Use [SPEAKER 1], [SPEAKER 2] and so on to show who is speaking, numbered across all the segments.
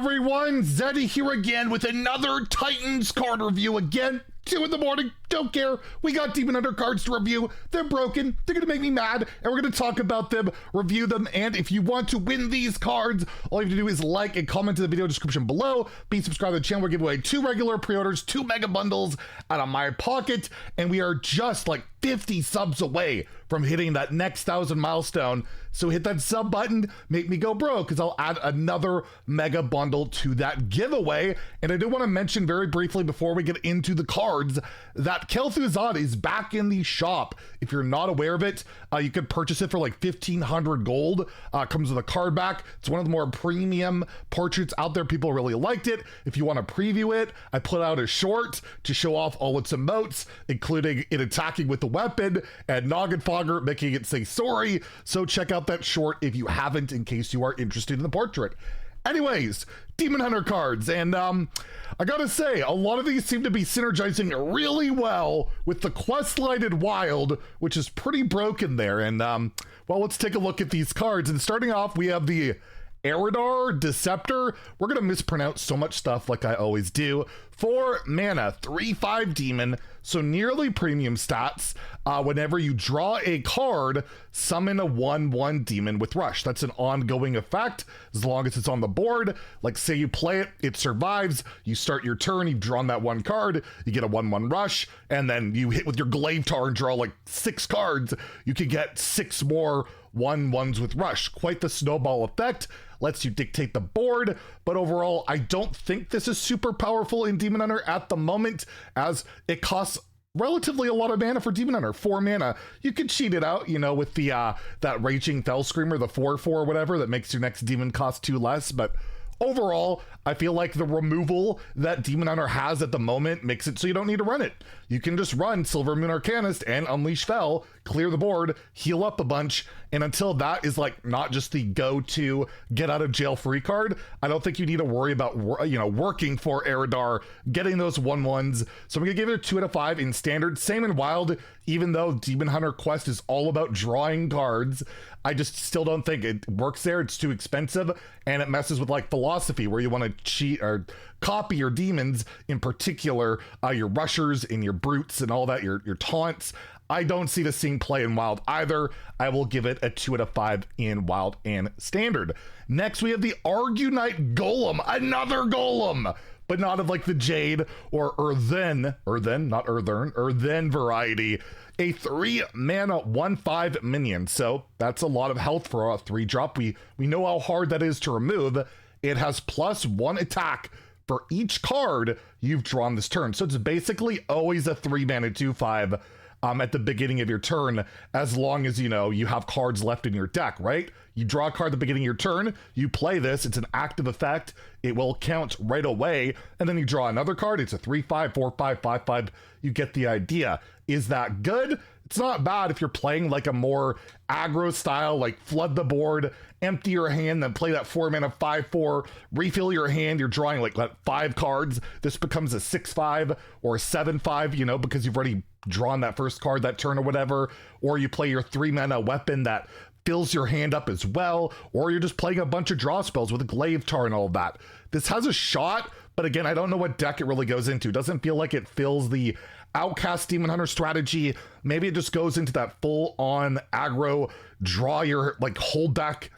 [SPEAKER 1] everyone? Zeddy here again with another Titans card review again. 2 in the morning, don't care. We got Demon Hunter cards to review. They're broken, they're gonna make me mad, and we're gonna talk about them, review them, and if you want to win these cards, all you have to do is like and comment in the video description below. Be subscribed to the channel. We're giving away 2 regular pre-orders, 2 mega bundles out of my pocket, and we are just like 50 subs away from hitting that next 1,000 milestone. So hit that sub button, make me go broke, because I'll add another mega bundle to that giveaway. And I do want to mention very briefly before we get into the cards that Kel'Thuzad is back in the shop. If you're not aware of it, you could purchase it for like 1,500 gold. Comes with a card back. It's one of the more premium portraits out there. People really liked it. If you want to preview it, I put out a short to show off all its emotes, including it attacking with the weapon and Noggin Fogger making it say sorry. So check out that short if you haven't, in case you are interested in the portrait. Anyways, Demon Hunter cards, and I gotta say, a lot of these seem to be synergizing really well with the Questline in Wild, which is pretty broken there. And well, let's take a look at these cards. And starting off, we have the Eredar, Deceptor. We're gonna mispronounce so much stuff like I always do. 4 mana, 3/5 demon, so nearly premium stats. Whenever you draw a card, summon a 1/1 demon with rush. That's an ongoing effect as long as it's on the board. Like say you play it, it survives, you start your turn, you've drawn that 1 card, you get a 1/1 rush, and then you hit with your Glaive Tar and draw like 6 cards. You could get 6 more 1/1s with rush. Quite the snowball effect. Lets you dictate the board, but overall, I don't think this is super powerful in Demon Hunter at the moment, as it costs relatively a lot of mana for Demon Hunter. 4 mana. You could cheat it out, you know, with the that Raging Fell Screamer, the 4/4 or whatever, that makes your next demon cost 2 less, but overall, I feel like the removal that Demon Hunter has at the moment makes it so you don't need to run it. You can just run Silver Moon Arcanist and Unleash Fel, clear the board, heal up a bunch, and until that is like not just the go-to get out of jail free card, I don't think you need to worry about, you know, working for Eredar, getting those 1/1s. So I'm gonna give it a 2 out of 5 in standard. Same in wild, even though Demon Hunter Quest is all about drawing cards, I just still don't think it works there. It's too expensive, and it messes with like philosophy, where you want to cheat or copy your demons, in particular your rushers and your brutes and all that, your taunts. I don't see the same play in wild either. I will give it a 2 out of 5 in wild and standard. Next, we have the Argunite Golem, another golem, but not of like the Jade or Earthen variety. A 3 mana 1/5 minion. So that's a lot of health for a 3-drop. We know how hard that is to remove. It has +1 attack for each card you've drawn this turn. So it's basically always a 3 mana 2/5 at the beginning of your turn, as long as, you know, you have cards left in your deck, right? You draw a card at the beginning of your turn, you play this, it's an active effect, it will count right away, and then you draw another card, it's a 3/5, 4/5, 5/5, you get the idea. Is that good? It's not bad if you're playing like a more aggro style, like flood the board, empty your hand, then play that 4 mana 5/4, refill your hand, you're drawing like 5 cards, this becomes a 6/5 or a 7/5, you know, because you've already drawn that first card that turn or whatever, or you play your 3 mana weapon that fills your hand up as well, or you're just playing a bunch of draw spells with a Glaive Tar and all of that. This has a shot, but again, I don't know what deck it really goes into. It doesn't feel like it fills the Outcast Demon Hunter strategy. Maybe it just goes into that full-on aggro, draw your like whole deck,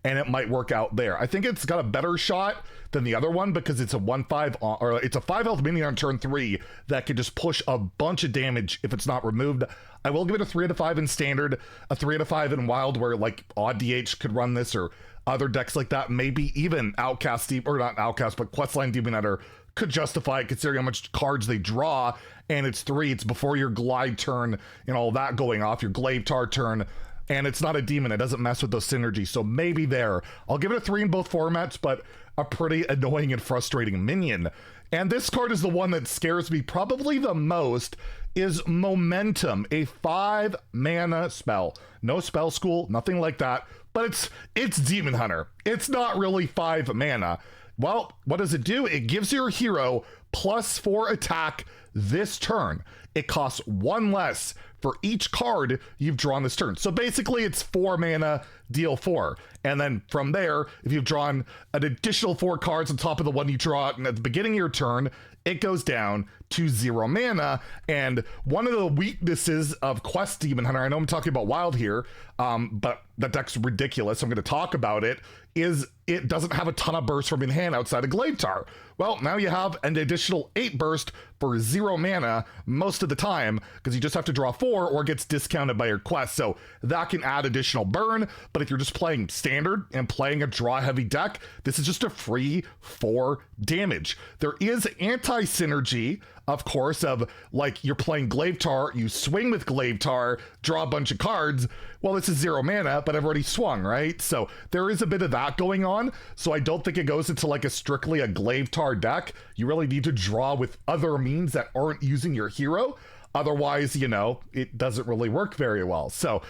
[SPEAKER 1] and it might work out there. I think it's got a better shot than the other one because it's a 1/5 or it's a 5 health minion on turn 3 that could just push a bunch of damage if it's not removed. I will give it a 3 out of 5 in standard, a 3 out of 5 in wild, where like Odd DH could run this, or other decks like that, maybe even Outcast, or not Outcast, but Questline Demon Hunter could justify it considering how much cards they draw, and it's 3, it's before your glide turn and all that going off, your Glaive Tar turn, and it's not a demon, it doesn't mess with those synergies, so maybe there. I'll give it a 3 in both formats, but a pretty annoying and frustrating minion. And this card is the one that scares me probably the most, is Momentum, a 5 mana spell. No spell school, nothing like that, but it's Demon Hunter. It's not really 5 mana. Well, what does it do? It gives your hero +4 attack this turn. It costs 1 less for each card you've drawn this turn. So basically it's 4 mana, deal 4. And then from there, if you've drawn an additional 4 cards on top of the one you draw at the beginning of your turn, it goes down to 0 mana. And one of the weaknesses of Quest Demon Hunter, I know I'm talking about Wild here, but that deck's ridiculous, so I'm going to talk about it, is it doesn't have a ton of burst from in hand outside of Gladetar. Well, now you have an additional 8 burst for 0 mana most of the time, because you just have to draw 4 or it gets discounted by your quest. So that can add additional burn, but if you're just playing standard and playing a draw-heavy deck, this is just a free 4 damage. There is anti-synergy, of course, of like you're playing Gladetar, you swing with Gladetar, draw a bunch of cards. Well, this is 0 mana, but I've already swung, right? So there is a bit of that going on. So I don't think it goes into like a strictly a Gladetar deck. You really need to draw with other means that aren't using your hero. Otherwise, you know, it doesn't really work very well. So,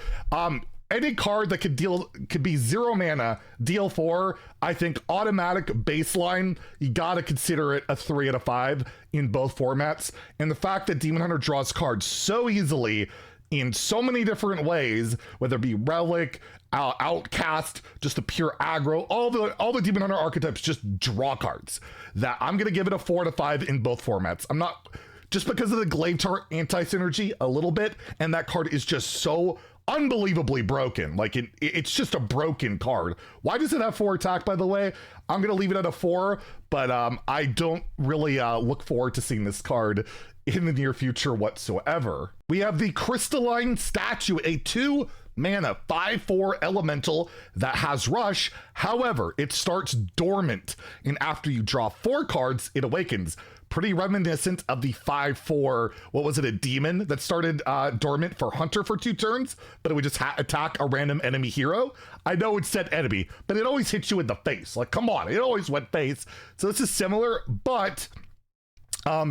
[SPEAKER 1] any card that could be 0 mana, deal 4, I think automatic baseline, you gotta consider it a 3 out of 5 in both formats. And the fact that Demon Hunter draws cards so easily in so many different ways, whether it be Relic, Outcast, just a pure aggro, all the Demon Hunter archetypes just draw cards, that I'm gonna give it a 4 out of 5 in both formats. I'm not, just because of the Gladetar anti-synergy a little bit, and that card is just so unbelievably broken. Like it's just a broken card. Why does it have 4 attack, by the way? I'm gonna leave it at a 4, but I don't really look forward to seeing this card in the near future whatsoever. We have the Crystalline Statue, a 2 mana 5/4 elemental that has rush. However, it starts dormant, and after you draw 4 cards, it awakens. Pretty reminiscent of the 5/4, what was it, a demon that started dormant for Hunter for 2 turns, but it would just attack a random enemy hero. I know it said enemy, but it always hits you in the face. Like, come on, it always went face. So this is similar, but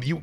[SPEAKER 1] you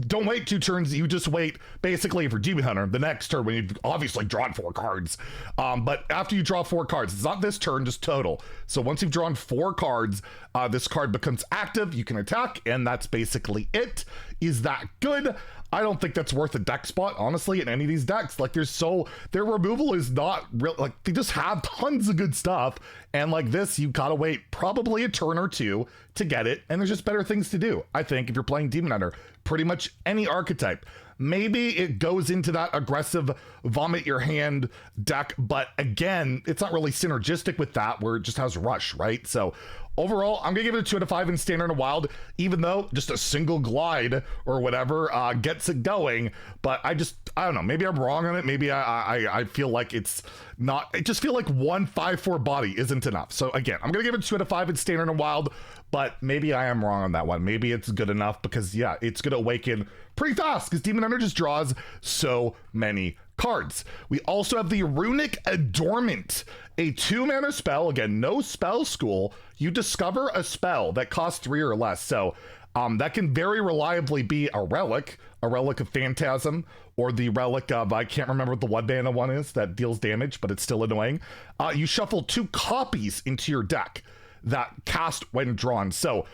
[SPEAKER 1] don't wait 2 turns, you just wait basically for Demon Hunter the next turn when you've obviously drawn 4 cards. But after you draw 4 cards, it's not this turn, just total. So once you've drawn 4 cards, this card becomes active, you can attack, and that's basically it. Is that good? I don't think that's worth a deck spot, honestly, in any of these decks. Like, their removal is not real. Like, they just have tons of good stuff. And like this, you gotta wait probably a turn or 2 to get it. And there's just better things to do, I think, if you're playing Demon Hunter. Pretty much any archetype. Maybe it goes into that aggressive vomit your hand deck, but again, it's not really synergistic with that, where it just has rush, right? So overall, I'm gonna give it a 2 out of 5 in standard and wild, even though just a single glide or whatever gets it going. But I don't know, maybe I'm wrong on it. Maybe I feel like it's not, I just feel like 1 5/4 body isn't enough. So again, I'm gonna give it 2 out of 5 in standard and wild, but maybe I am wrong on that one. Maybe it's good enough, because yeah, it's gonna awaken pretty fast because Demon Hunter just draws so many cards. We also have the Runic Adornment, a 2 mana spell. Again, no spell school. You discover a spell that costs 3 or less. So that can very reliably be a relic of Phantasm, or the relic of, I can't remember what the 1 mana one is that deals damage, but it's still annoying. You shuffle 2 copies into your deck that cast when drawn. So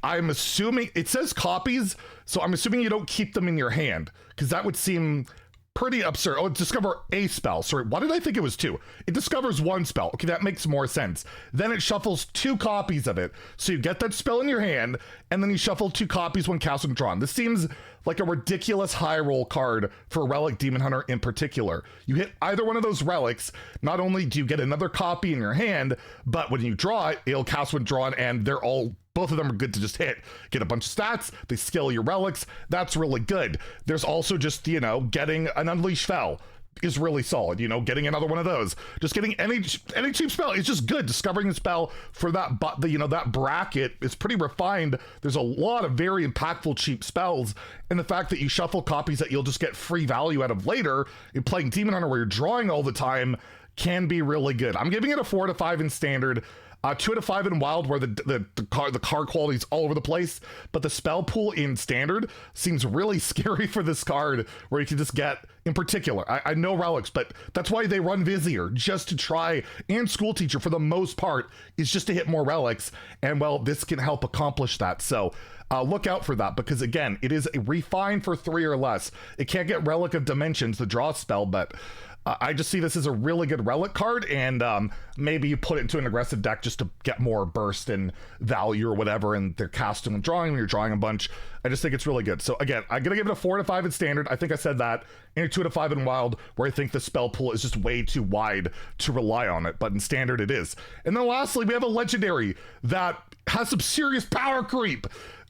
[SPEAKER 1] I'm assuming it says copies, so I'm assuming you don't keep them in your hand, because that would seem pretty absurd. Oh, discover a spell. Sorry, why did I think it was 2? It discovers 1 spell. Okay, that makes more sense. Then it shuffles 2 copies of it. So you get that spell in your hand, and then you shuffle 2 copies when cast and drawn. This seems like a ridiculous high roll card for Relic Demon Hunter in particular. You hit either one of those relics, not only do you get another copy in your hand, but when you draw it, it'll cast when drawn, and both of them are good to just hit. Get a bunch of stats, they scale your relics, that's really good. There's also just, getting an Unleash Fel is really solid, getting another one of those. Just getting any cheap spell is just good. Discovering the spell for that, that bracket is pretty refined. There's a lot of very impactful cheap spells, and the fact that you shuffle copies that you'll just get free value out of later in playing Demon Hunter where you're drawing all the time can be really good. I'm giving it a 4 out of 5 in standard. 2 out of 5 in wild, where the card quality is all over the place, but the spell pool in standard seems really scary for this card, where you can just get, in particular, I know relics, but that's why they run Vizier, just to try, and School Teacher for the most part, is just to hit more relics, and well, this can help accomplish that. So look out for that, because again, it is a refine for 3 or less. It can't get Relic of Dimensions, the draw spell, but I just see this as a really good relic card, and maybe you put it into an aggressive deck just to get more burst and value or whatever, and they're casting and drawing when you're drawing a bunch. I just think it's really good. So again, I'm gonna give it a 4 out of 5 in standard. I think I said that. And a 2 out of 5 in wild, where I think the spell pool is just way too wide to rely on it, but in standard it is. And then lastly, we have a legendary that has some serious power creep.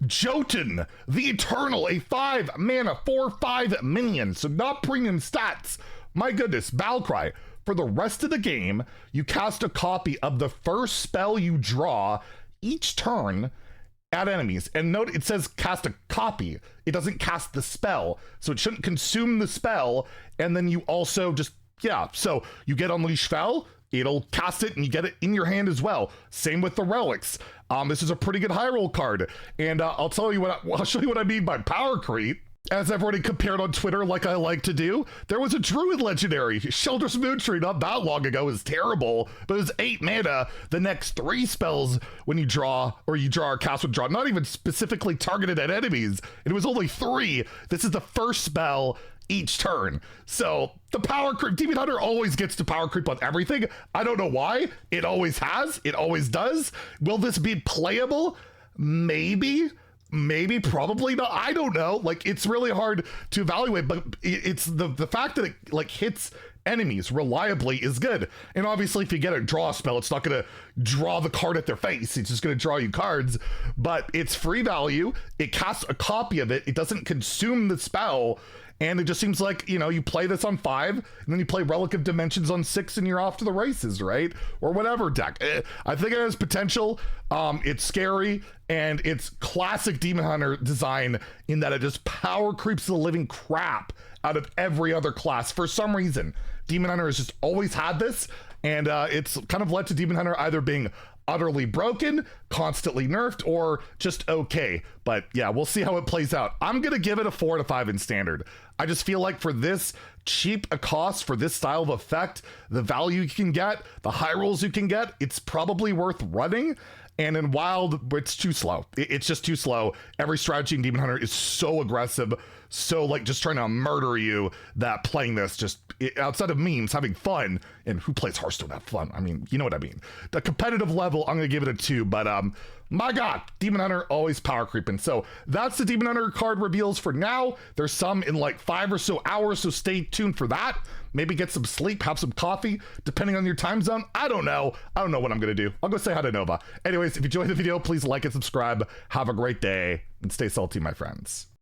[SPEAKER 1] Jotun, the Eternal, a 5 mana 4/5 minion, so not premium stats. My goodness, Battlecry. For the rest of the game, you cast a copy of the first spell you draw each turn at enemies. And note, it says cast a copy. It doesn't cast the spell. So it shouldn't consume the spell. And then you also just, yeah. So you get Unleash Fel, it'll cast it and you get it in your hand as well. Same with the relics. This is a pretty good high roll card. And I'll show you what I mean by power creep. As I've already compared on Twitter, like I like to do, there was a Druid legendary. Sheldur's Moontree not that long ago is terrible, but it was 8 mana. The next 3 spells when you draw, or you draw or cast with draw, not even specifically targeted at enemies. It was only 3. This is the first spell each turn. So the power creep, Demon Hunter always gets to power creep on everything. I don't know why. It always has. It always does. Will this be playable? Maybe, probably not. I don't know. Like, it's really hard to evaluate, but it's the fact that it like hits enemies reliably is good. And obviously, if you get a draw spell, it's not going to draw the card at their face. It's just going to draw you cards, but it's free value. It casts a copy of it. It doesn't consume the spell. And it just seems like, you know, you play this on 5, and then you play Relic of Dimensions on 6, and you're off to the races, right? Or whatever deck. I think it has potential. It's scary, and it's classic Demon Hunter design in that it just power creeps the living crap out of every other class. For some reason, Demon Hunter has just always had this, and it's kind of led to Demon Hunter either being utterly broken, constantly nerfed, or just okay. But yeah, we'll see how it plays out. I'm gonna give it a 4 out of 5 in standard. I just feel like for this cheap a cost, for this style of effect, the value you can get, the high rolls you can get, it's probably worth running. And in wild, it's too slow. It's just too slow. Every strategy in Demon Hunter is so aggressive, so like just trying to murder you, that playing this just, outside of memes, having fun, and who plays Hearthstone have fun? I mean, you know what I mean. The competitive level, I'm gonna give it a 2, but my God, Demon Hunter always power creeping. So that's the Demon Hunter card reveals for now. There's some in like 5 or so hours, so stay tuned for that. Maybe get some sleep, have some coffee, depending on your time zone. I don't know what I'm gonna do. I'll go say hi to Nova. Anyways, if you enjoyed the video, please like and subscribe. Have a great day, and stay salty, my friends.